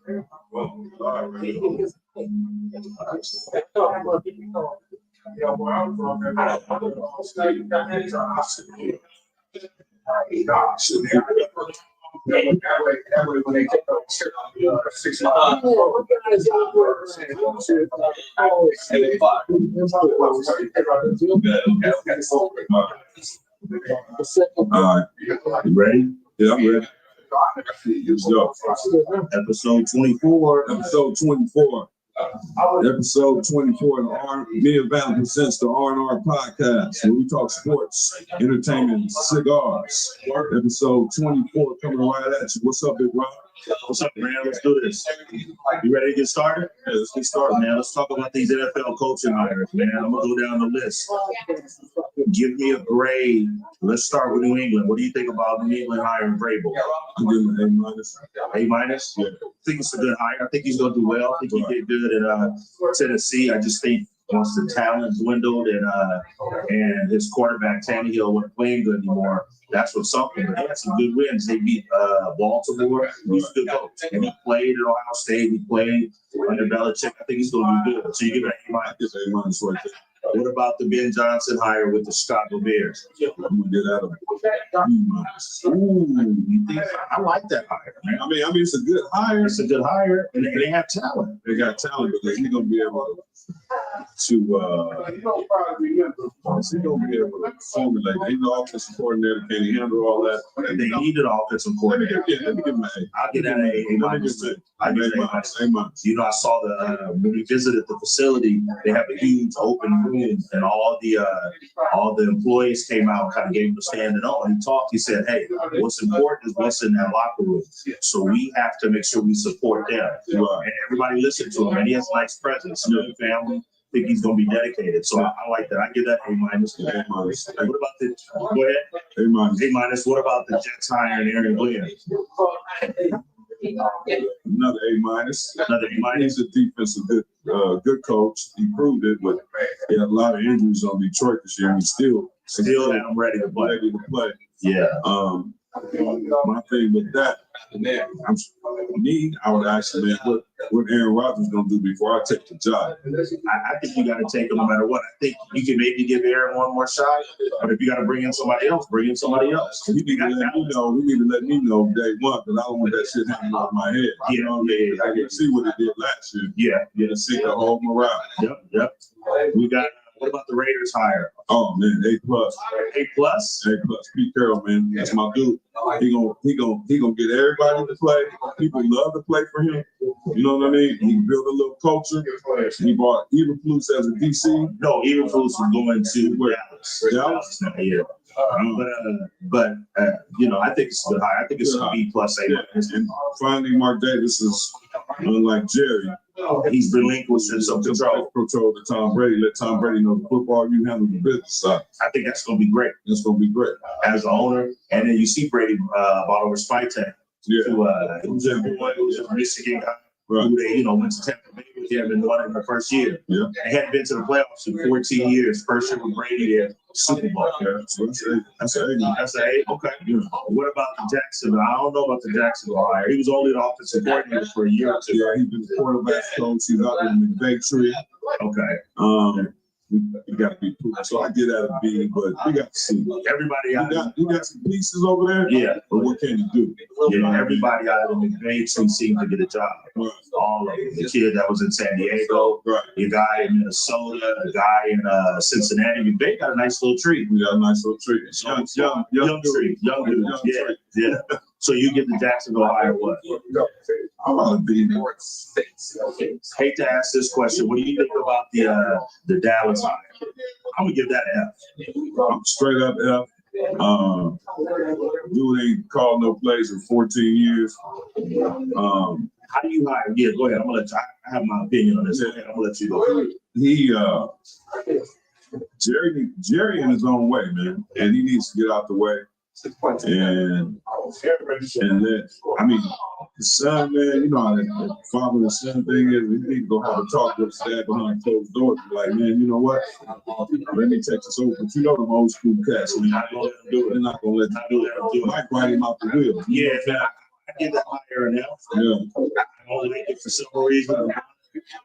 You ready? Yeah, I'm ready. Let's go. Episode 24. Episode 24. Episode 24 of the R. Me and Val presents the R&R podcast, where we talk sports, entertainment, cigars. Episode 24 coming right at you. What's up, Big Rob? What's up, man? Let's do this. You ready to get started? Yeah, let's get started, Man, let's talk about these NFL coaching hires, man. I'm going to go down the list. Give me a grade. Let's start with New England. What do you think about New England hiring Vrabel? I'm giving it an A-. A-? Yeah. I think it's a good hire. I think he's going to do well. I think he did good in Tennessee. I just think once the talent dwindled and his quarterback, Tannehill, wasn't playing good anymore, that's what's something. But they had some good wins. They beat Baltimore. He's a good coach. And he played at Ohio State. He played under Belichick. I think he's going to be good. So you give it an A-. I give it A- right there. What about the Ben Johnson hire with the Chicago Bears? I'm gonna get out of B-. Ooh, you think, I like that hire, man. I mean, it's a good hire. It's a good hire, and they have talent. They got talent, but he's gonna be able to formulate. He's the offensive coordinator. Can he handle all that? They needed an offensive coordinator. Let me give him an A. I'll get that an A-. I give it an A-. A-. You know, I saw when we visited the facility, they have a huge open room, and all the employees came out and kind of gave him a standing on. He talked. He said, "Hey, what's important is what's in that locker room. So we have to make sure we support them." Right. And everybody listened to him, and he has a nice presence. New family. I think he's going to be dedicated. So I like that. I give that A-. A-. What about the? Go ahead. A-. A-. What about the Jets hiring Aaron Glenn? Another A-. Another A-. He's a defensive good coach. He proved it, but he had a lot of injuries on Detroit this year, and he's still had him ready to play. Yeah. My thing with that, I would ask him, man, what Aaron Rodgers gonna do before I take the job? I think you got to take him no matter what. I think you can maybe give Aaron one more shot, but if you got to bring in somebody else, bring in somebody else. We need to let me know day one, because I don't want that shit hanging off my head. I can see what he did last year. Yeah. To see the whole morale. Yep. We got. What about the Raiders hire? Oh man, A+. A+? Pete Carroll, man, that's my dude. He gonna get everybody to play. People love to play for him. You know what I mean? He built a little culture. He brought Eberflus as a DC. No, Eberflus was going to Dallas. Yeah. But I think it's a good hire. I think it's a B+, A-. And finally, Mark Davis is, unlike Jerry, he's relinquishing some control to Tom Brady. Let Tom Brady know the football, you handle the business side. I think that's going to be great. That's going to be great. As the owner, and then you see Brady bought over Spytek. Yeah. Who's a Michigan guy. Right. Who they, went to Tampa Bay with him and won in the first year. Yeah. They hadn't been to the playoffs in 14 years. First year with Brady there, Super Bowl. Yeah. So that's an A. That's an A? Okay. Yeah. What about the Jacksonville? I don't know about the Jacksonville hire. He was only the offensive coordinator for a year or two. Yeah, he's been the quarterback coach. He's out in the McVay tree. Okay. We got to be prudent. So I get out of B, but we got to see. Everybody you got some pieces over there. Yeah. But what can you do? Yeah, everybody out of the McVay tree seemed to get a job. Right. All of them. The kid that was in San Diego, right. The guy in Minnesota, the guy in Cincinnati. McVay got a nice little tree. We got a nice little tree. Young tree. Young dude. Yeah. So you get the Jacksonville hire what? I'm gonna be more. Hate to ask this question. What do you think about the Dallas hire? I'm gonna give that an F. I'm straight up F. Dude ain't called no plays in 14 years. How do you hire? Yeah, go ahead. I'm gonna let you. I have my opinion on this. I'm gonna let you go. Jerry in his own way, man, and he needs to get out the way. And his son, man, you know how that father and son thing is. We need to go have a talk with his dad behind closed doors. Like, man, you know what? Let me take this over. But you know them old school cats. They're not gonna let him do it. They're not gonna let him do it. Might write him out the wheel. Yeah, man. I give that hire an F. Yeah. I don't like it for several reasons.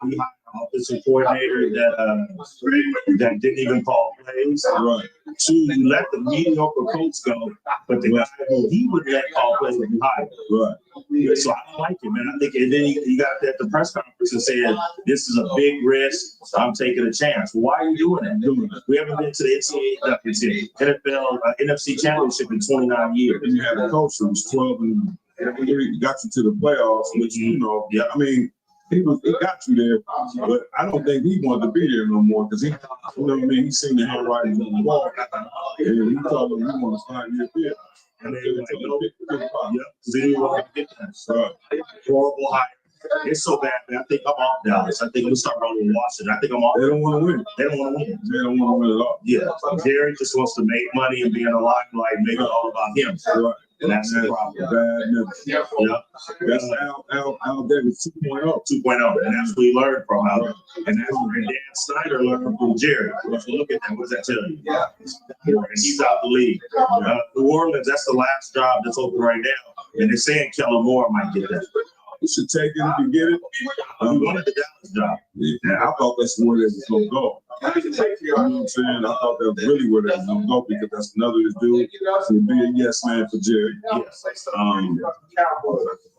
We hired an offensive coordinator that didn't even call plays. Right. Two, you let the mediocre coach go, but the guy who he would let call plays would be hired. Right. So I don't like it, man. I think, and then he got at the press conference and said, "This is a big risk. I'm taking a chance." Why are you doing that? We haven't been to the NFL NFC Championship in 29 years. And you have a coach who was 12 and got you to the playoffs, which Yeah. I mean. He got you there, but I don't think he wanted to be there no more because he, he seen the handwriting on the wall, and he told him he wanted to start your deal. And they were like, "No, yeah, they didn't want to get that." Horrible hire. It's so bad, man. I think I'm off Dallas. I think we'll start rolling Washington. I think I'm off. They don't want to win. They don't want to win. They don't want to win at all. Yeah, Jerry just wants to make money and be in a limelight, make it all about him. Right. And that's the problem. Bad news. Yeah. That's Al Davis 2.0. 2.0, and that's what we learned from Al. And that's what Dan Snyder learned from Jerry. So look at that. What does that tell you? Yeah. And he's out the league. New Orleans, that's the last job that's open right now. And they're saying Kellen Moore might get that. You should take it if you get it. He wanted the Dallas job. Yeah, I thought that's where they was going to go. You know what I'm saying? I thought that was really where they was going to go because that's another dude who would be a yes man for Jerry.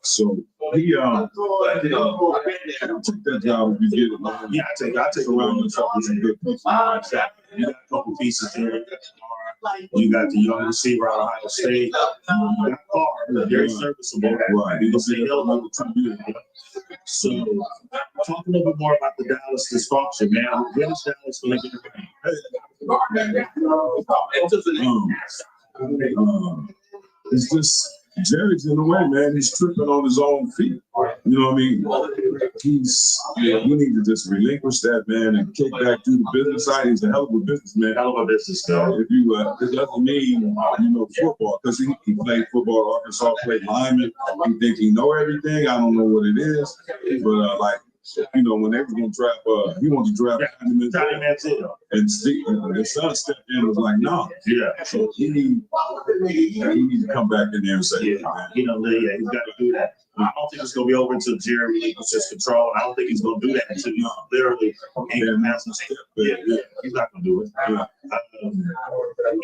So he took that job if you get it, man. Yeah, I take around the top with some good pieces. You got a couple pieces there. You got the young receiver out of Ohio State. You got Carr, very serviceable. Right. He's gonna say hell no to you. So talk a little bit more about the Dallas dysfunction, man. When is Dallas gonna get it? It's just Jerry's in the way, man. He's tripping on his own feet. You know what I mean? We need to just relinquish that, man, and kick back to the business side. He's a hell of a businessman. Hell of a business guy. If you, it doesn't mean football because he played football. Arkansas, played lineman. He think he know everything. I don't know what it is, but when they was gonna draft, he wanted to draft Johnny Manziel. and Steve, his son stepped in and was like, "No." Yeah. So he needs to come back in there and say, Yeah, man. he's got to do that. I don't think it's going to be over until Jerry relinquishes control. I don't think he's going to do that until he literally ain't passing step. Yeah, he's not going to do it.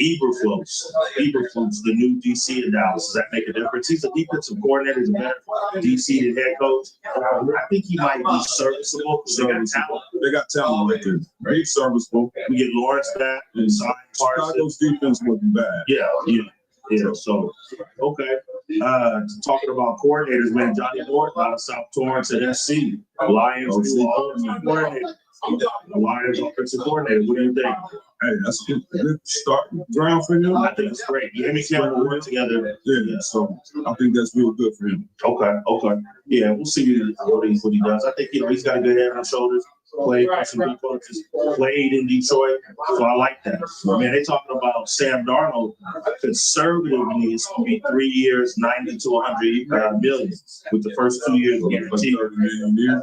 Eberflus, the new DC in Dallas. Does that make a difference? He's a defensive coordinator, he's a better DC than head coach. I think he might be serviceable because they got talent. They got talent right there. Very serviceable. We get Lawrence back and sign Parsons. Chicago's defense wasn't bad. Yeah. So, okay. Talking about coordinators, man, Johnny Morton out of South Torrance at SC. Lions offensive coordinator. Lions offensive coordinator. What do you think? Hey, that's a good starting ground for him. I think it's great. Him and Cameron work together. Yeah, so I think that's real good for him. Okay. Yeah, we'll see what he does. I think he's got a good head on his shoulders. Played for some good coaches, played in Detroit, so I like that. Man, they talking about Sam Darnold. Conservatively, it's going to be 3 years, 90 to 100 million, with the first 2 years guaranteed. Yeah,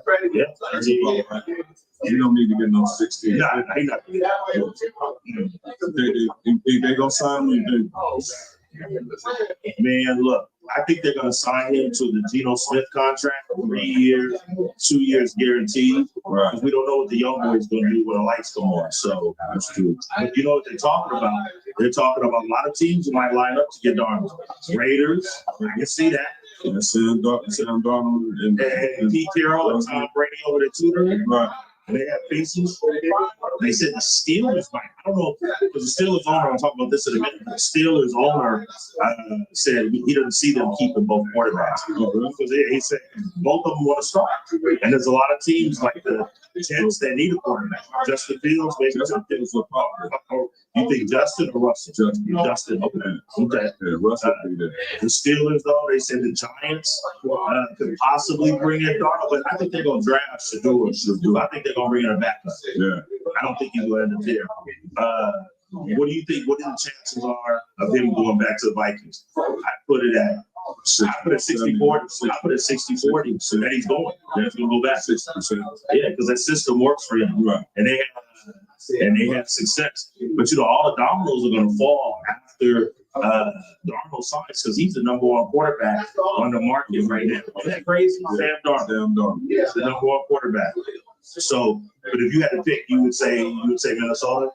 You don't need to get no 16. Nah, he not. They gonna sign him. Man, look, I think they're going to sign him to the Geno Smith contract, 3 years, 2 years guaranteed. Right. Because we don't know what the young boy is going to do when the lights come on. So that's true. But you know what they're talking about? They're talking about a lot of teams who might line up to get Darnold. Raiders, I can see that. Yeah, Sam Darnold and Pete Carroll and Tom Brady over there too. Right. They have pieces. They said the Steelers might. I don't know because the Steelers owner. I'll talk about this in a minute. The Steelers owner said he doesn't see them keeping both quarterbacks because he said both of them want to start. And there's a lot of teams like the Jets that need a quarterback. Justin Fields, maybe Justin Fields. You think Justin or Russell? Justin. Okay. Yeah, Russell be there. The Steelers, though, they said the Giants could possibly bring in Darnold, but I think they're going to draft Shedeur. I think they're going to bring in a backup. Yeah. I don't think he's going to end up there. What do you think? What the chances are of him going back to the Vikings? I put it at 60-40. I put it 60-40. So that he's going. He's going to go back 60%. Yeah, because that system works for him. Right. And they have success. But all the dominoes are going to fall after Darnold signs because he's the #1 quarterback on the market right now. Isn't that crazy? Sam Darnold. Sam Darnold. He's the #1 quarterback. So, but if you had to pick, you would say Minnesota.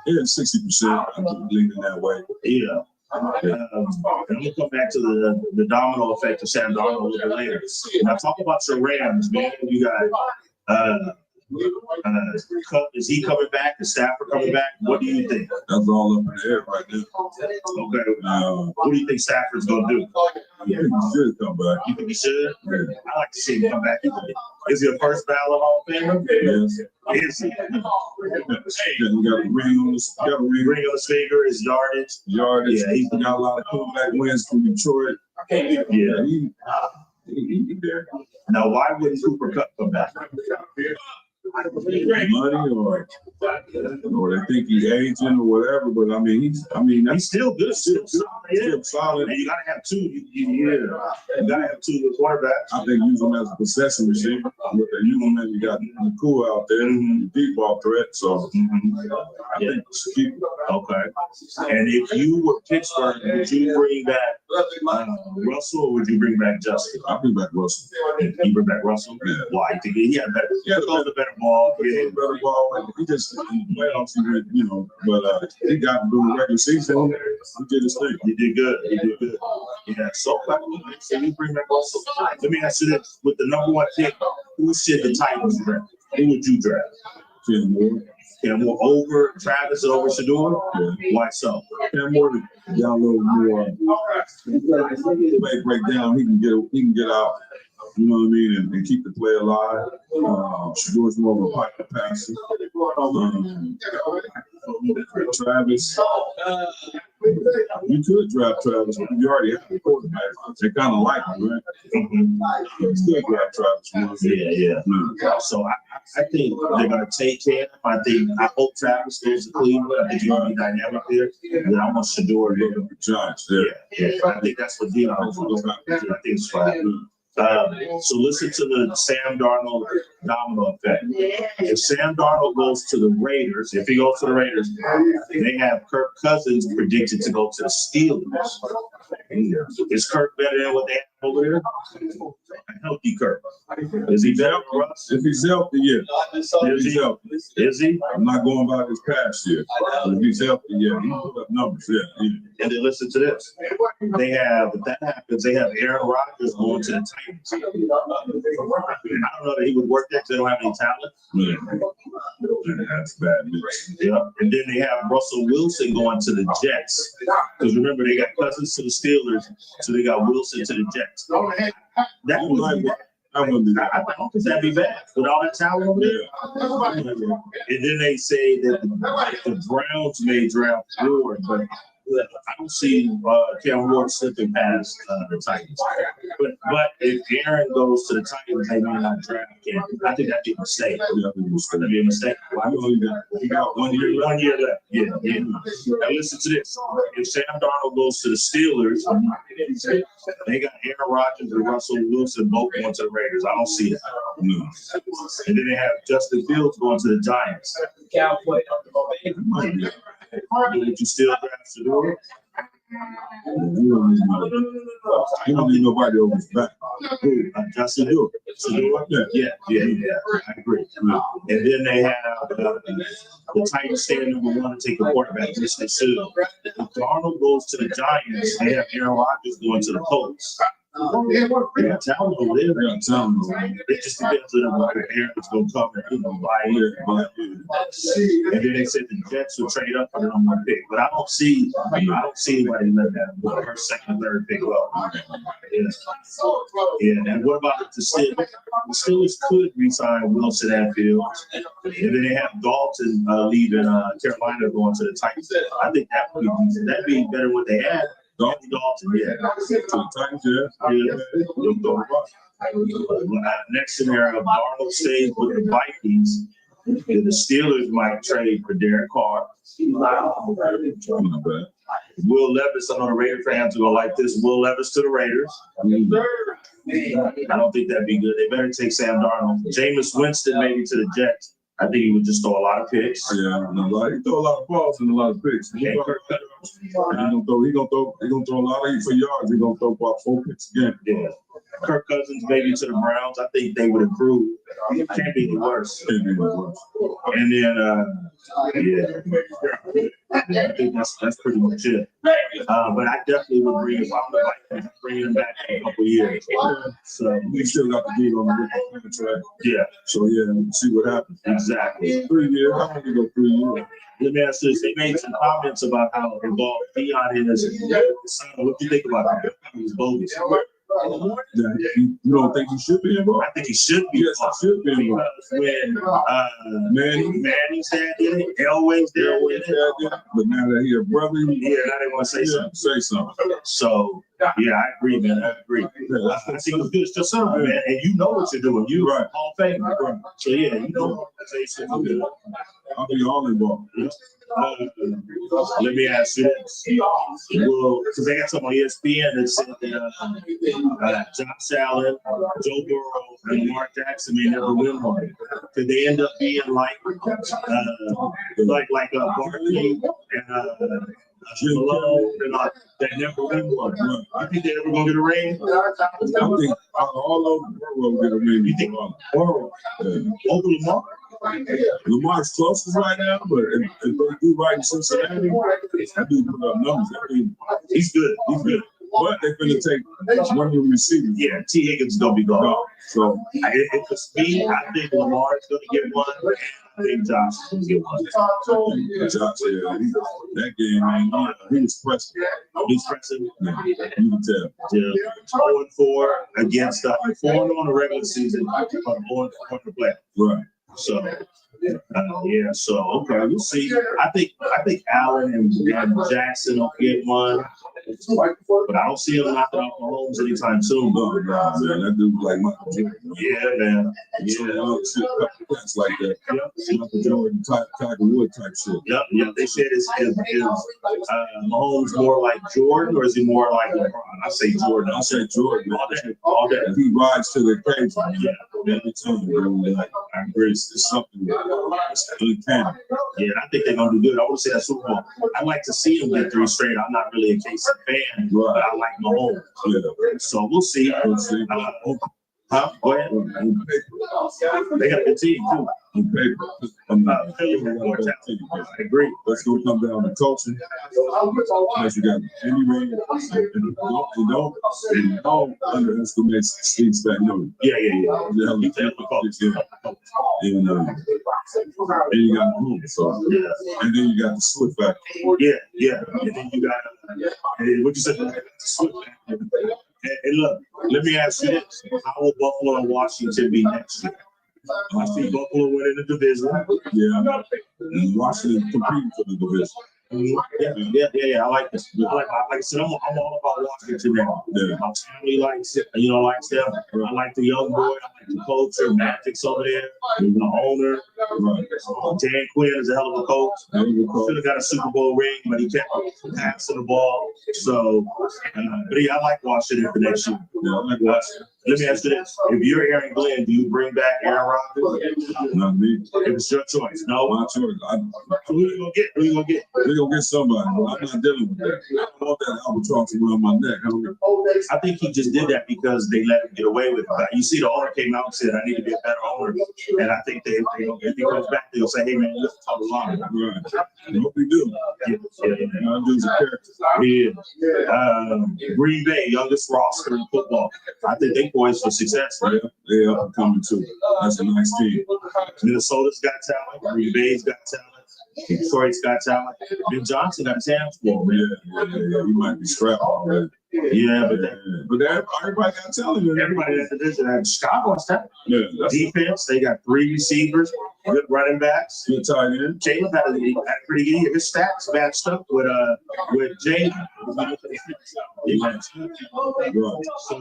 Yeah, 60%. I'm leaning that way. Yeah. And I'm gonna come back to the domino effect of Sam Darnold a little bit later. Now talk about your Rams, man. You got is he coming back? Is Stafford coming back? What do you think? That's all up in the air right now. Okay. What do you think Stafford's gonna do? Yeah, he should come back. You think he should? Yeah. I like to see him come back. Is he a first ballot Hall of Famer? Yes. Is he? Yeah, he got a ring on his, Ring on his finger, his yardage. yardage. Yeah, He got a lot of comeback wins from Detroit. Yeah. He there. Now, why wouldn't Cooper Kupp come back? Money or they think he's aging or whatever, but I mean He's still good, still solid. Yeah. still solid. And you gotta have two. You gotta have two good quarterbacks. I think use him as a possession receiver. But you know, man, you got Nakua out there, deep ball threat. So I think we should keep it. Okay. And if you were Pittsburgh, would you bring back Russell or would you bring back Justin? I'll bring back Russell. You bring back Russell? Yeah. Why? You think he had better? He had a better ball. Yeah, better ball. He just in the playoffs, he went, but he got to do the regular season. He did his thing. He did good. He did good. Yeah. So you bring back Russell. Let me ask you this: with the #1 pick, who should the Titans draft? Who would you draft? Cam Moore. Cam Moore over Travis over Shedeur? Yeah. Why so? Cam Moore got a little more. He may break down. He can get out. You know what I mean, and keep the play alive. Shedeur's more of a pocket passer. Travis, you could draft Travis, but you already have a quarterback. They kind of like him, right? You still draft Travis. Yeah. So I think they're gonna take Cam. I hope Travis goes to Cleveland. I think he's gonna be dynamic there. And I want Shedeur to go. Giants, Yeah. I think that's what Deion was. I think it's fine. So listen to the Sam Darnold domino effect. If Sam Darnold goes to the Raiders, if he goes to the Raiders, they have Kirk Cousins predicted to go to the Steelers. Is Kirk better than what they have over there? A healthy Kirk. Is he better than Russ? If he's healthy, yeah. Is he? Is he? I'm not going by his past year. But if he's healthy, yeah, he put up numbers, yeah. And then listen to this. They have, if that happens, they have Aaron Rodgers going to the Titans. I don't know that he would work there because they don't have any talent. Yeah. That's bad news. Yeah. And then they have Russell Wilson going to the Jets. Because remember, they got Cousins to the Steelers, so they got Wilson to the Jets. That would be I wouldn't do that. I don't think that'd be bad with all that talent over there. And then they say that the Browns may draft Ward, but I don't see Cam Ward slipping past the Titans. But if Aaron goes to the Titans, they may not draft Cam. I think that'd be a mistake. That'd be a mistake. You got 1 year left. 1 year left. Yeah. Now listen to this. If Sam Darnold goes to the Steelers, they got Aaron Rodgers and Russell Wilson both going to the Raiders. I don't see that. No. And then they have Justin Fields going to the Giants. Would you still draft Shedeur? You don't need nobody over his back. Justin Fields. Yeah. I agree. And then they have the Titans staying #1 to take a quarterback, which they should. If Darnold goes to the Giants, they have Aaron Rodgers going to the Colts. They got talent over there. It just depends on what the Aaron's going to come and buy it. And then they said the Jets will trade up for the #1 pick, but I don't see anybody let that first, second, third pick go. Yeah. And what about the Steelers? The Steelers could re-sign Wilson and Fields, and then they have Dalton leaving Carolina going to the Titans. I think that'd be better than what they had. Dalton, yeah. Next scenario, Darnold stays with the Vikings. And the Steelers might trade for Derek Carr. Will Levis, I know the Raider fans are going to like this. Will Levis to the Raiders. I don't think that'd be good. They better take Sam Darnold. Jameis Winston maybe to the Jets. I think he would just throw a lot of picks. Yeah, he throw a lot of balls and a lot of picks. And Kirk And he gonna throw a lot of for yards. He gonna throw about 4 picks again. Yeah. Kirk Cousins maybe to the Browns. I think they would improve. Can't be any worse. Can't be any worse. And then I think that's pretty much it. But I definitely would bring if I'm the Vikings, bring him back in a couple of years. So We still got to deal on the rookie contract. yeah, So yeah, see what happens. exactly. 3 years. How long you go 3 years? Let me ask you this. They made some comments about how involved Deion is. What do you think about that? It was bogus. Yeah, you don't think he should be involved? I think he should be. Yes, he should be involved. Because when Manning's dad did it, Elway's dad did it. But now that he a brother, Yeah, now they want to say something. say something. So, yeah, I agree, man. I agree. I think it was good. It's just something, man. And you know what you're doing. You Right. Hall of Fame. Right. So, yeah, you know what organization is good. I'll be all involved. Let me ask you this. Well, because they got some on ESPN that said that Josh Allen, Joe Burrow, and Lamar Jackson may never win one. Could they end up being like Barkley and Malone and that never win one? You think they ever gonna get a ring? I think all over Burrow will get a ring. You think Burrow over Lamar? Lamar's closest right now, but if they do right in Cincinnati, that dude put up numbers. He's good. He's good. But they're going to take one of the receivers. Yeah, T. Higgins is gonna be gone. So If it's me, I think Lamar is gonna get one. I think Josh is gonna get one. Josh, that game, man, he was pressing. He's pressing. Yeah, you can tell. Yeah, 4-4 against 4 on the regular season, but 4-4 to play. Right. So, so okay, we'll see. I think Allen and Jackson will get one, but I don't see him knocking off Mahomes anytime soon. No, man, that dude like Michael Jordan. Yeah, man. That's like that. Michael Jordan type, Tiger Wood type shit. Yep. They said is Mahomes more like Jordan, or is he more like LeBron? I say Jordan. I say Jordan. All that. He rides to the occasion. Yeah. Every time, bro. I agree. It's something that's uncanny. Yeah, and I think they're gonna do good. I want to say that Super Bowl. I like to see them get 3 straight. I'm not really a KC fan, but I like Mahomes. Yeah. So we'll see. We'll see. Go ahead. On paper. They got a good team too. On paper. I'm not. I agree. Let's go come down to culture. As you got Jimmy Ray, and don't underestimate Steve Spagnuolo. Yeah. And you got Mahomes, so and then you got the Swift factor. Yeah. And then you got what you said, Swift factor. And look, let me ask you this: how will Buffalo and Washington be next year? I see Buffalo winning the division. Yeah, and Washington competing for the division. Yeah. I like this. Like I said, I'm all about Washington now. Yeah. My family likes it. Likes them. I like the young boy. I like the culture. Magic's over there. The owner. Right. Dan Quinn is a hell of a coach. Should have got a Super Bowl ring, but he kept passing the ball. So, but yeah, I like Washington for next year. Yeah, I like Washington. Let me ask you this: if you're Aaron Glenn, do you bring back Aaron Rodgers? Not me. If it's your choice, no. My choice. Who you gonna get? They're gonna get somebody. I'm not dealing with that. I don't want that albatross around my neck. I think he just did that because they let him get away with it. You see, the owner came out and said, "I need to be a better owner," and I think if he comes back, they'll say, "Hey man, let's talk line." Right. I hope we do. Yeah. That dude's a character. Yeah. Green Bay, youngest roster in football. I think they poised for success. Yeah, they up and coming too. That's a nice team. Minnesota's got talent. Green Bay's got talent. Detroit's got talent. Ben Johnson got talent. Yeah. He might be strapped already. Yeah, but everybody got talent. Everybody in that division had Chicago's talent. Yeah, that's defense. They got 3 receivers, good running backs. good tight end. Caleb had a pretty good year. His stats matched up with Jay. Right. So,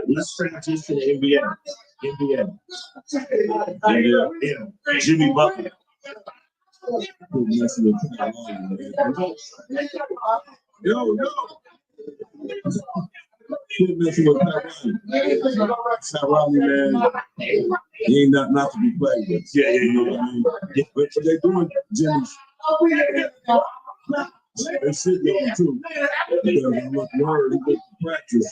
let's transition to NBA. Yeah. Jimmy Butler. Yo. Quit messing with Pat Riley, man. He ain't not to be played with. Yeah. But they doing Jimmy They sit there too. Because I look word, he went to practice.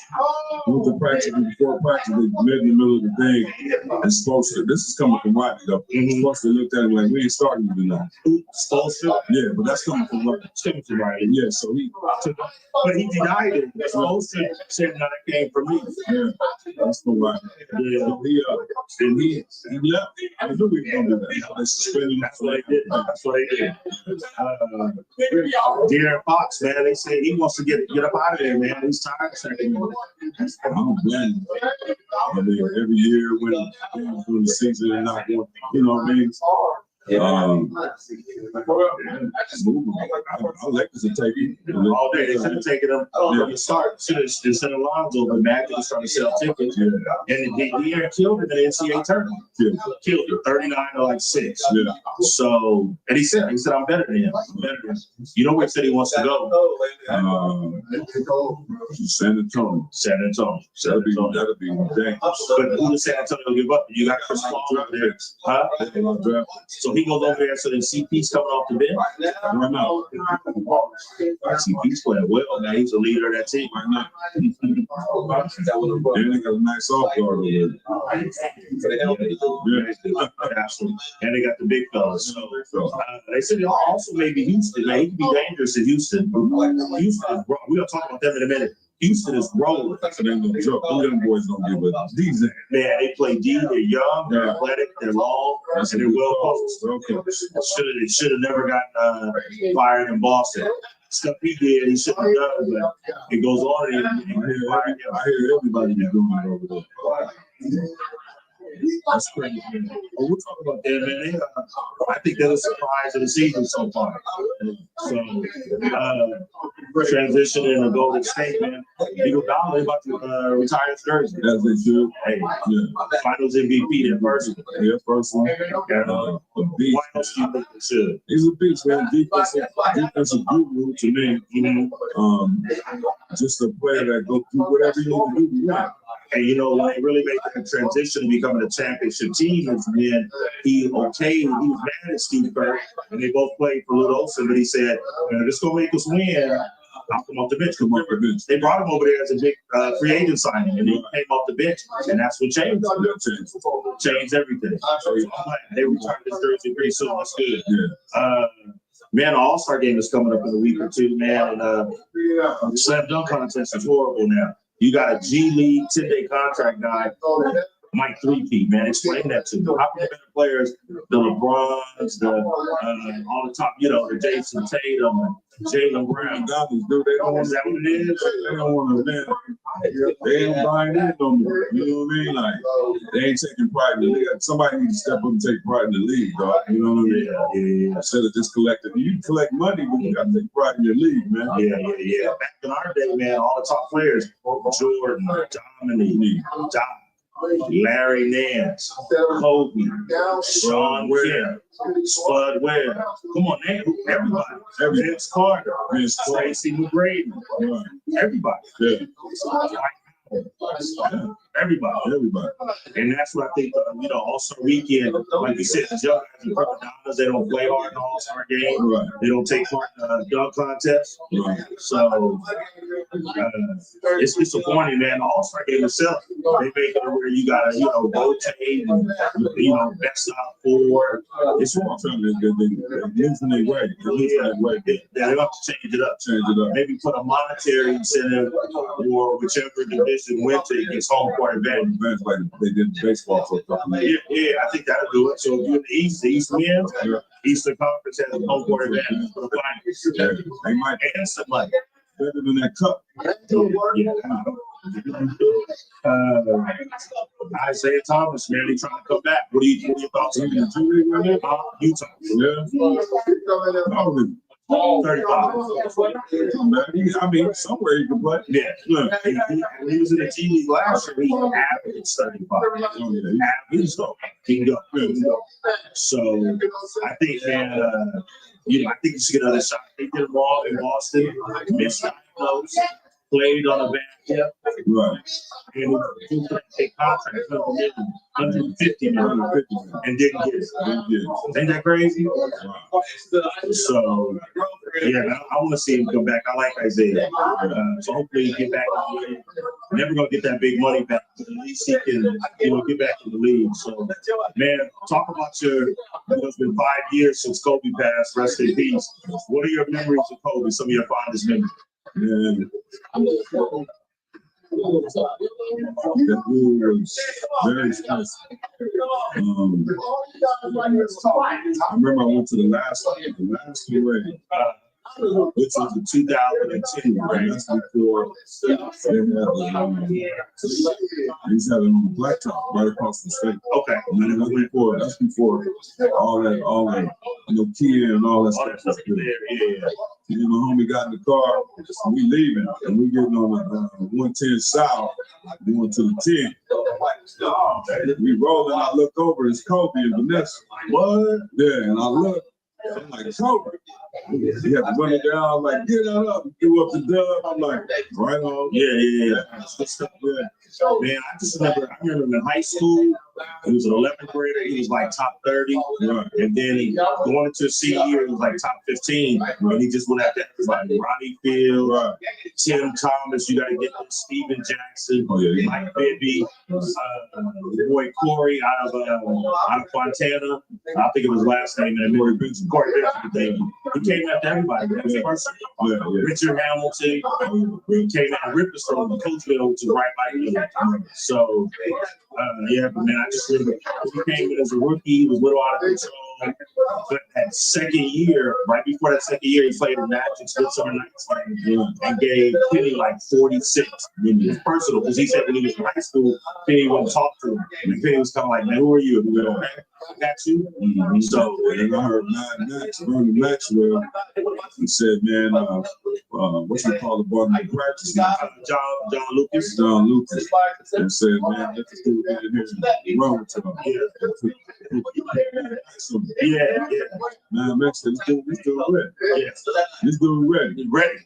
He went to practice, and before practice, they met in the middle of the thing. And Spoelstra, this is coming from Rocky though. Spoelstra looked at him like, we ain't starting you tonight. Spoelstra? Yeah, but that's coming from Rocky. It's coming from Rocky. Yeah, so but he denied it. Spoelstra said that it came from me. Yeah, that's from Rocky. Yeah, he left. I knew he was gonna do that. They suspended him. That's what they did. That's what they did. De'Aaron Fox, man, they say he wants to get up out of there, man. He's tired of second. I don't blame him. I mean, every year when during the season and not going, you know what I mean? I like to take it all day. They should have taken him from the start. Should have sent Alonzo, but Mac was trying to sell tickets. Yeah. And De'Aaron killed him in the NCAA tournament. Yeah. Killed him 39-6. Yeah. So, and he said, I'm better than him. You know where he said he wants to go? San Antonio. That'll be dangerous. But who does San Antonio give up? You got Chris Paul up there. Huh? So he goes over there, so then CP's coming off the bench. Right now. CP's playing well, man. He's a leader of that team right now. And they got a nice off guard over there. And they got the big fellas. So, they said also maybe Houston, man. He can be dangerous in Houston. Houston is, we're going to talk about them in a minute. Houston is rolling. So they gonna drop. Them young boys don't give a these. Man, they play D. They're young. They're athletic. They're long. And they're well coached. Should have never gotten fired in Boston. Stuff he did, he shouldn't have done, but it goes on. I hear everybody is doing it over there. That's crazy. Well, we'll talk about that, man. I think they're the surprise of the season so far. So, transitioning to Golden State, man. Eagle Dollar about to retire his jersey. As they should. Hey, yeah. Finals MVP, their first one. Yeah, first one. Why else do you think they should? He's a beast, man. Defensive guru to me. Just a player that go through whatever you need to do. And you know, when they really made that transition to becoming a championship team is when he was mad at Steve Kerr, and they both played for Lute Olson, but he said, this is gonna make us win. I'll come off the bench. They brought him over there as a big free agent signing, and he came off the bench, and that's what changed. Changed everything. So they returned this jersey pretty soon. That's good. Yeah. Man, the All-Star game is coming up in a week or two, man, and slam dunk contest is horrible now. You got a G League 10-day contract guy, Mike Threepeat, man. Explain that to me. How can the better players, the LeBrons, all the top, the Jason Tatum and Jaylen Brown. They don't Is that what it is? They don't want to win. They ain't buying in no more. You know what I mean? Like, they ain't taking pride in the league. Somebody needs to step up and take pride in the league, dog. You know what I mean? Yeah. Instead of just collecting. You collect money, but you got to take pride in your league, man. Yeah. Back in our day, man, all the top players, Jordan, Dominique, Larry Nance, Kobe, Sean Kemp, Spud Webb. Come on, everybody. Vince Carter, Tracy McGrady, everybody. Yeah. Everybody. And that's what I think, All-Star weekend, like you said, the young guys and Perkins, they don't play hard in the All-Star game. Right. They don't take part in the dunk contest. Right. So it's disappointing, man. The All-Star game itself, they make it where you got to, rotate and, best out four. It's all time. They're losing their way. They have to change it up. Maybe put a monetary incentive for whichever division went to against home court advantage. Like they did in baseball for a couple of years. Yeah, I think that'll do it. So if you're in the East wins, Eastern Conference has a home court advantage for the finals. Yeah, they might and some money. Better than that cup. Isaiah Thomas, man, he's trying to come back. What are your thoughts on that? Utah. Yeah. 35. I mean, somewhere you can play. Yeah. Look, he was in the G League last year. He averaged 35. He can go. So I think, man, I think you should get another shot. They did them all in Boston. Missed close. played on a band, Right. and he take contracts $100 million, $150 million, and didn't get it. Yeah. Ain't that crazy? Wow. So, yeah, I want to see him come back. I like Isaiah. So hopefully he get back in the league. Never gonna get that big money back, but at least he can, get back in the league. So, man, talk about it's been 5 years since Kobe passed. Rest in peace. What are your memories of Kobe? Some of your fondest memories? Man, that dude was very special. I remember I went to the last parade, which was in 2010, and that's before they used to have it on the blacktop right across the street. Okay. And that's before all that, Kia and all that stuff. Yeah. Homie got in the car, we leaving, and we getting on the 110 South, going to the 10. We rolling, I look over, it's Kobe and Vanessa. What? Yeah, and I look, I'm like, Kobe. He had to run it down, I'm like, get that up, do up the dub. I'm like, right on. Yeah. Good stuff, yeah. Man, I remember in high school, he was an 11th grader, he was like top 30. Right. And then going into a senior year, he was like top 15. And he just went after everybody. Ronnie Field, Right. Tim Thomas, you got to get them, Steven Jackson, Oh, yeah. Mike Bibby, boy Corey out of Fontana. I think it was his last name, and Corey Benson. He came after everybody. Yeah. Richard Hamilton, he came out and ripped us from Coachville, which is right by him. So, but man, I just remember he came in as a rookie, he was a little out of control. But that second year, right before that second year, he played in Magic, spent some nights, and gave Penny like 46. It was personal because he said when he was in high school, Penny wouldn't talk to him. And Penny was kind of like, man, who are you? And he went, okay, I got you. Mm-hmm. So, and I heard Bernie Maxwell, he said, man, what you call the boy in practice? John Lucas. John Lucas. And said, man, let this dude get in here and run with him. Yeah. Man, Max said, this dude ready. Yeah. This dude ready. Ready.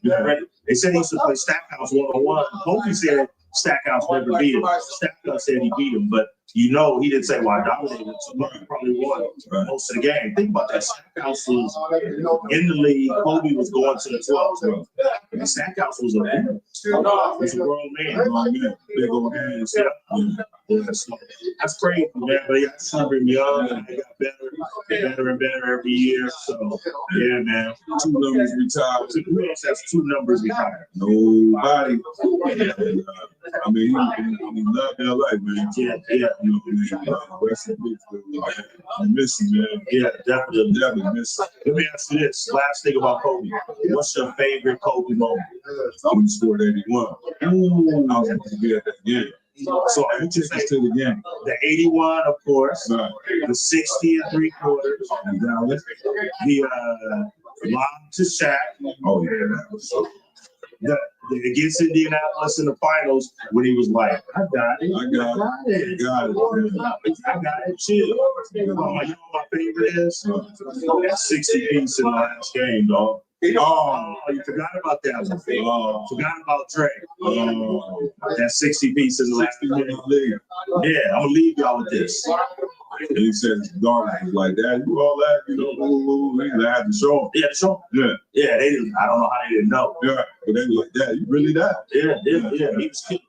They said he used to play Stackhouse 1-on-1. Kobe said Stackhouse never beat him. Stackhouse said he beat him, but he didn't say why dominated. So he probably won most of the game. Think about that. Stackhouse was in the league. Kobe was going to the 12. And Stackhouse was a man. He was a grown man. Big old hands. Yeah, so that's crazy, man. But he got super young and they got better and better every year. So yeah, man. 2 numbers retired. Who else has 2 numbers retired? Nobody. He loved LA, man. Yeah. Rest in peace, man. I miss him, man. Yeah, definitely. Miss him. Let me ask you this. Last thing about Kobe. What's your favorite Kobe moment? When he scored 81. I was going to be at that game. So I took us to the game. The 81, of course. Right. The 60 and 3/4. The lob to Shaq. Oh, yeah. The against Indianapolis in the finals when he was like, I got it. I got it. Chill. You know what my favorite is? That 60 piece in the last game, dog. Oh, you forgot about that one. Forgot about Dre. That 60 piece in the last game. Yeah, I'm gonna leave y'all with this. And he said his daughter was like, Dad, you all that, he had to show him. Yeah, the show. Yeah, they didn't. I don't know how they didn't know. Yeah, but they were like, Dad, you really that? Yeah. He was killing.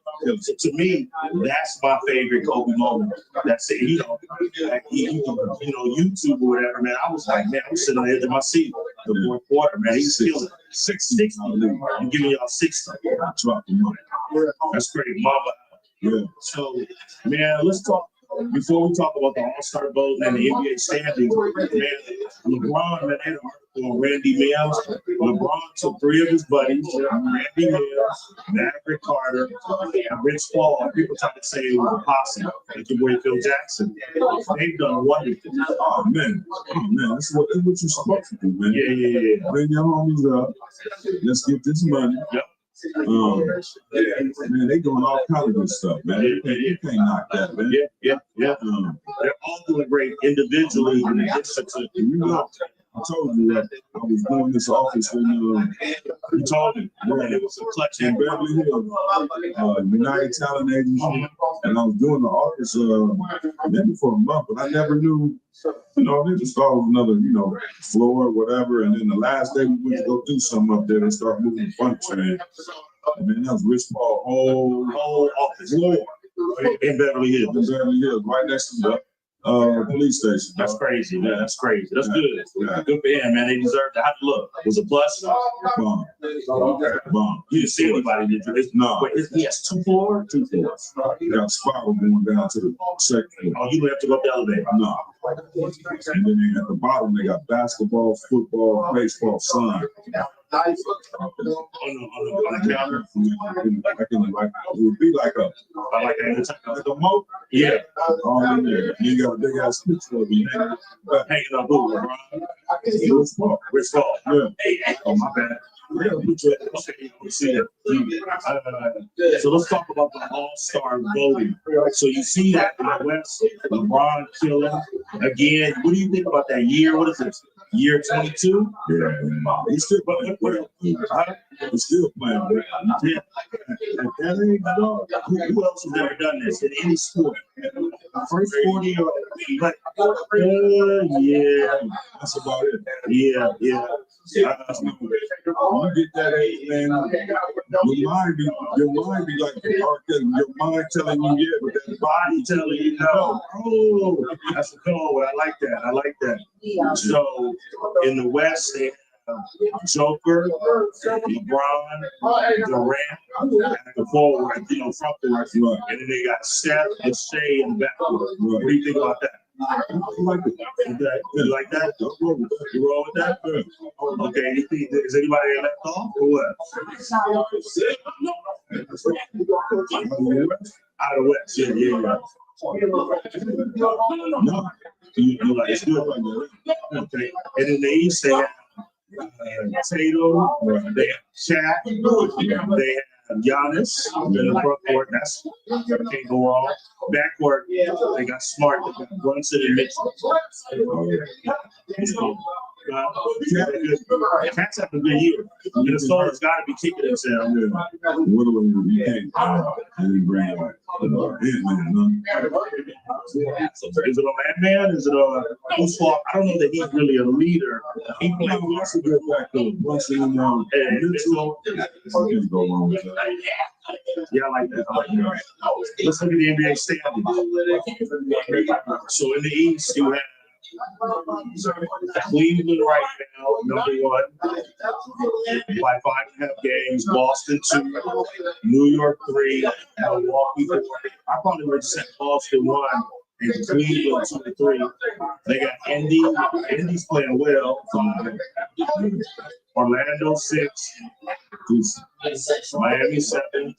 To me, that's my favorite Kobe moment. That's it. YouTube or whatever, man. I was like, man, I'm sitting on the edge of my seat. The fourth quarter, man. He's killing 60. I'm giving y'all 60. That's great, Mama. Yeah. So, man, let's talk. Before we talk about the All-Star vote and the NBA standings, man, LeBron, man, had an article on Randy Mills. LeBron took 3 of his buddies, Randy Mills, Maverick Carter, and Rich Paul. People try to say it was a posse, like your boy Phil Jackson. They've done wonderful. Oh, man, that's what you're supposed to do, man. Yeah. Bring your homies up. Let's get this money. Yep. Man, they doing all kinds of good stuff, man. You can't knock that, man. Yeah. They're all doing great individually in addition to I told you that I was doing this office in, You told me. And it was a clutch in Beverly Hills, United Talent Agency, and I was doing the office maybe for a month, but I never knew, they just thought it was another, floor or whatever. And then the last day we went to go do something up there, they started moving the furniture in. And then that was Rich Paul whole office floor in Beverly Hills. in Beverly Hills, right next to the police station. That's crazy, man. That's crazy. That's good. Good for him, man. They deserve to have to look. Was a plus. Bomb. You didn't see anybody, did you? No. Wait, he has 2 floors? 2 floors. They got a spiral going down to the second floor. Oh, you don't have to go up the elevator. No. And then at the bottom, they got basketball, football, baseball, sun. On the counter. It would be like a moat. Yeah. All in there. You got a big ass picture of you Hanging on Google, bro. Rich Paul. Rich Paul. Yeah. Oh, my bad. So let's talk about the All-Star voting. So you see that in the West, LeBron killing again. What do you think about that year? What is it? Year 22? Yeah. He's still playing. He's still playing. Yeah. That ain't dog. Who else has ever done this in any sport? First 40 or like, yeah. That's about it. Yeah. You get that age, man. Your mind be like your mind telling you yeah, but that Body telling you no. Oh, that's a cool. I like that. So in the West, they have Joker, LeBron, Durant, and the forward, front court, and then they got Steph and Shea in the backcourt. What do you think about that? I like it. Okay. You like that? You roll with that? Okay. You think, is anybody left off or what? Out of West, yeah. No. You like it's good like that. Okay. And in the East, they have Tatum, they have Shaq, they have Giannis in the front court. That's can't go wrong. Backcourt, they got Smart, they got Brunson and Mitchell. Cats have a good year. Minnesota's got to be kicking themselves. You can't bring Ant-Man, Is it a man? Is it a who's fault? I don't know that he's really a leader. He played That's a good back though. Brunson and Mitchell. Can't go wrong with that. Yeah, I like that. Let's look at the NBA standings. So in the East, you have Cleveland right now, #1, by 5.5 games. Boston 2, New York 3, Milwaukee 4. I probably would have said Boston 1 and Cleveland 2 and 3. They got Indy. Indy's playing well. 5. Orlando 6. Miami 7.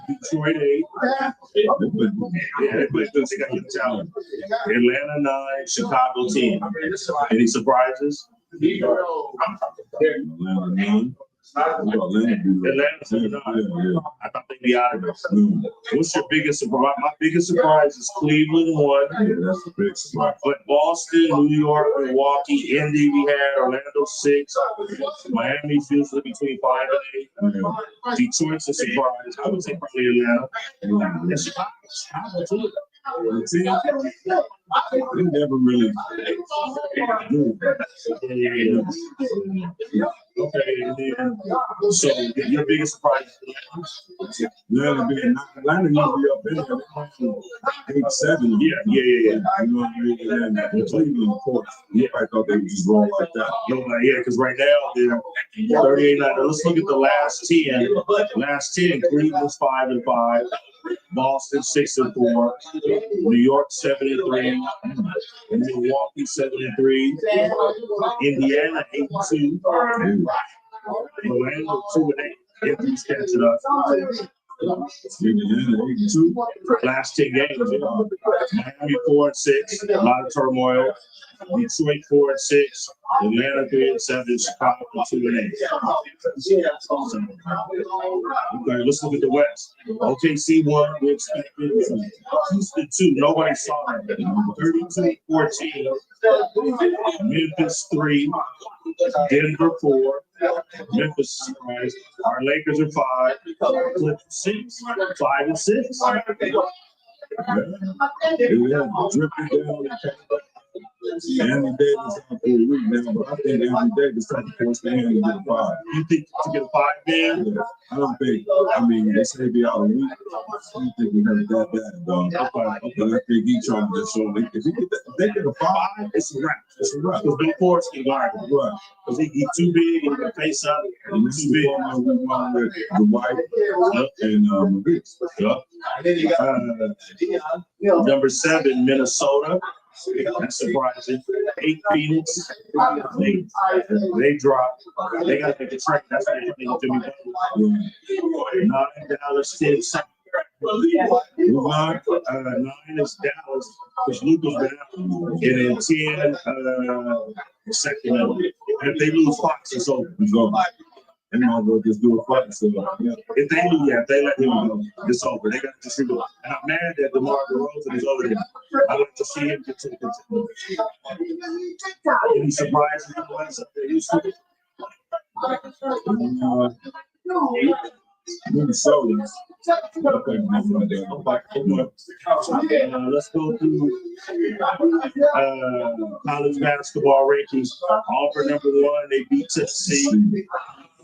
Detroit 8. Yeah, they play good. They got good talent. Atlanta 9. Chicago 10. Any surprises? Atlanta 9. Atlanta's 9. I thought they'd be out of this. What's your biggest surprise? My biggest surprise is Cleveland 1. Yeah, that's a big surprise. But Boston, New York, Milwaukee, Indy, we had Orlando 6. Miami's usually between 5 and 8. Detroit's a surprise. I would say probably Atlanta. And Chicago too. They never really do. Okay, and then, so your biggest surprise? Atlanta usually up in there. 8-7. Yeah. You know what I mean? And then Cleveland, of course. I thought they would just roll like that. Yeah, because right now they're 38. Let's look at the last 10. Last 10, Cleveland's 5 and 5. Boston 6 and 4, New York 7 and 3, Milwaukee 7 and 3, Indiana 8 and 2, Orlando 2 and 8. If these catch it up, Indiana 82. Last 10 games. Miami 4-6. A lot of turmoil. Detroit 4-6. Atlanta 3-7. Chicago 2-8. Okay, let's look at the West. OKC 1. We expected. Houston 2. Nobody saw that. 32-14. Memphis 3. Denver 4. Memphis surprise. Our Lakers are 5. Clippers 6. 5-6. Yeah, drifting down. Anthony Davis out for a week now, but I think Anthony Davis trying to force the hand to get a 5. You think to get a 5 man? Yeah, I don't think. I mean, they say be out a week. I don't think we have that bad, dog. Okay. But I think he trying to just show. If he get that, if they get a 5, It's a wrap. it's a wrap. Because Bill Force can guard him. Right. Because he's too big, he can face up, And he's this too is big. what we want with the White and Riggs. Number 7, Minnesota. That's surprising. 8, Phoenix. They dropped. They got to make a trade. That's what they're putting Jimmy Butler. 9, Dallas. 10, Move on. 9 is Dallas, because Luka's been out. And then 10, second. And if they lose Fox, it's over. Let's go. They might as well just do a fight. So, yeah. If they lose, if they let him go, it's over. They got to just go. And I'm mad that DeMar DeRozan is over there. I like to see him get to the Any surprises in the West up there, Houston? Minnesota. Let's go through college basketball rankings. Auburn number 1, they beat Tennessee.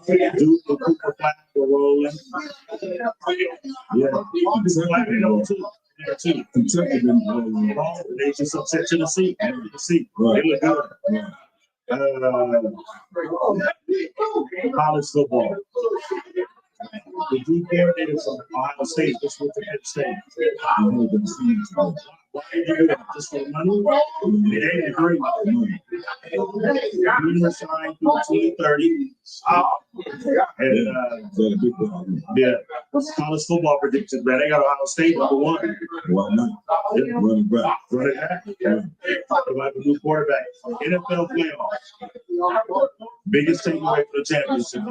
Duke and Cooper Flat were rolling. Yeah. Flat number 2. Kentucky been rolling. They just upset Tennessee. Tennessee. Right. They look good. College football. The Duke coordinator from Ohio State just went to Penn State. Why did you do that? Just for the money? It ain't great. Green signed through 2030. And yeah, college football predictions, man. They got Ohio State number 1. Why not? Running back. Running back. Yeah. Like a new quarterback. NFL playoffs. Biggest takeaway for the championship.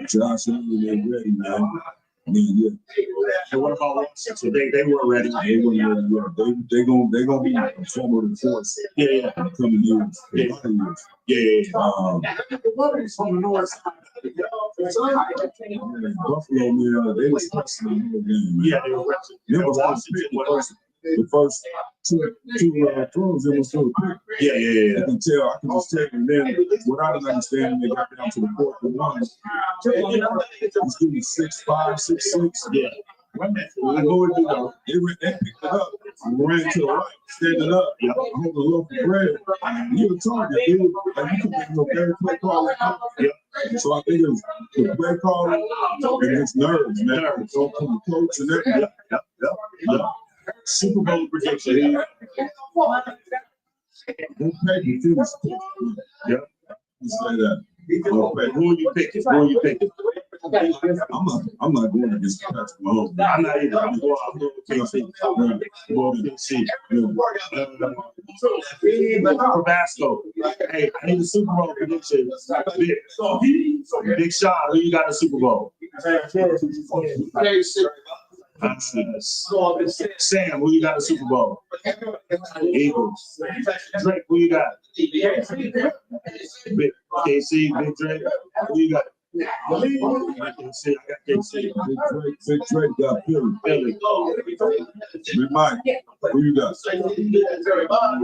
Josh Allen, ready, man. Yeah. And what about Washington? They weren't ready. They gonna be a formidable force. Yeah. In the coming years. Yeah. Buffalo, man, they was pressing the whole game, man. Yeah, they were pressing. Washington was. The first two throws, it was so quick. Yeah. I can just tell. And then, without an understanding, they got down to the 4th and 1. It's doing 6'5", 6'6". Yeah. When I go and do that, they picked it up, ran to the right, standing up, holding a loaf of bread. You a target, dude. Like you could make no better play call like that. Yeah. So I think it was the play call and it's nerves, man. So from the coach and everything. Yep. Super Bowl prediction. Don't pay the fees. Yep. You say that. Okay. Who are you picking? I'm not going against Patrick Mahomes. I'm not either. I'm going KC. Tabasco. Hey, I need a Super Bowl prediction. Big Sean, who you got in the Super Bowl? Sam, who you got in the Super Bowl? Eagles. Drake, who you got? Big KC, Big Drake. Who you got? I got KC. Big Drake got Philly. Big Mike, who you got?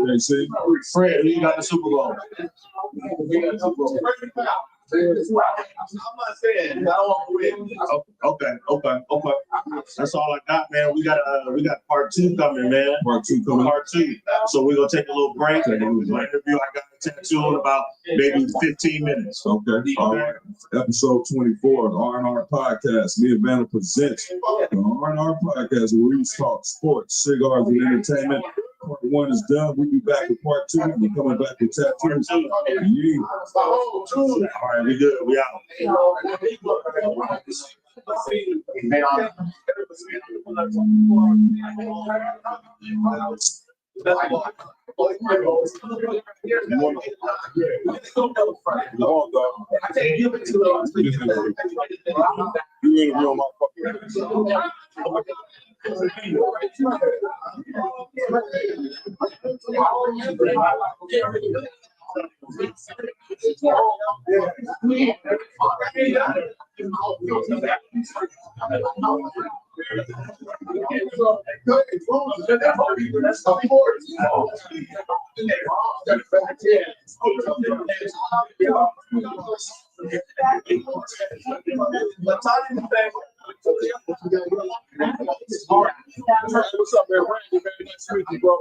KC. Fred, who you got in the Super Bowl? I'm not saying I don't want to win. Okay. That's all I got, man. We got part 2 coming, man. Part 2 coming. Part 2. So we're gonna take a little break. My interview, I got a tattoo in about maybe 15 minutes. Okay. All right. Episode 24 of the R&R Podcast. Me and Vanna presents the R&R Podcast, where we talk sports, cigars, and entertainment. one is done. We'll be back with part 2. We're coming back with tattoos. Yeah. All right, we good. We out. You interview on my fucking. What's up, man? Randy, man, nice to meet you, bro.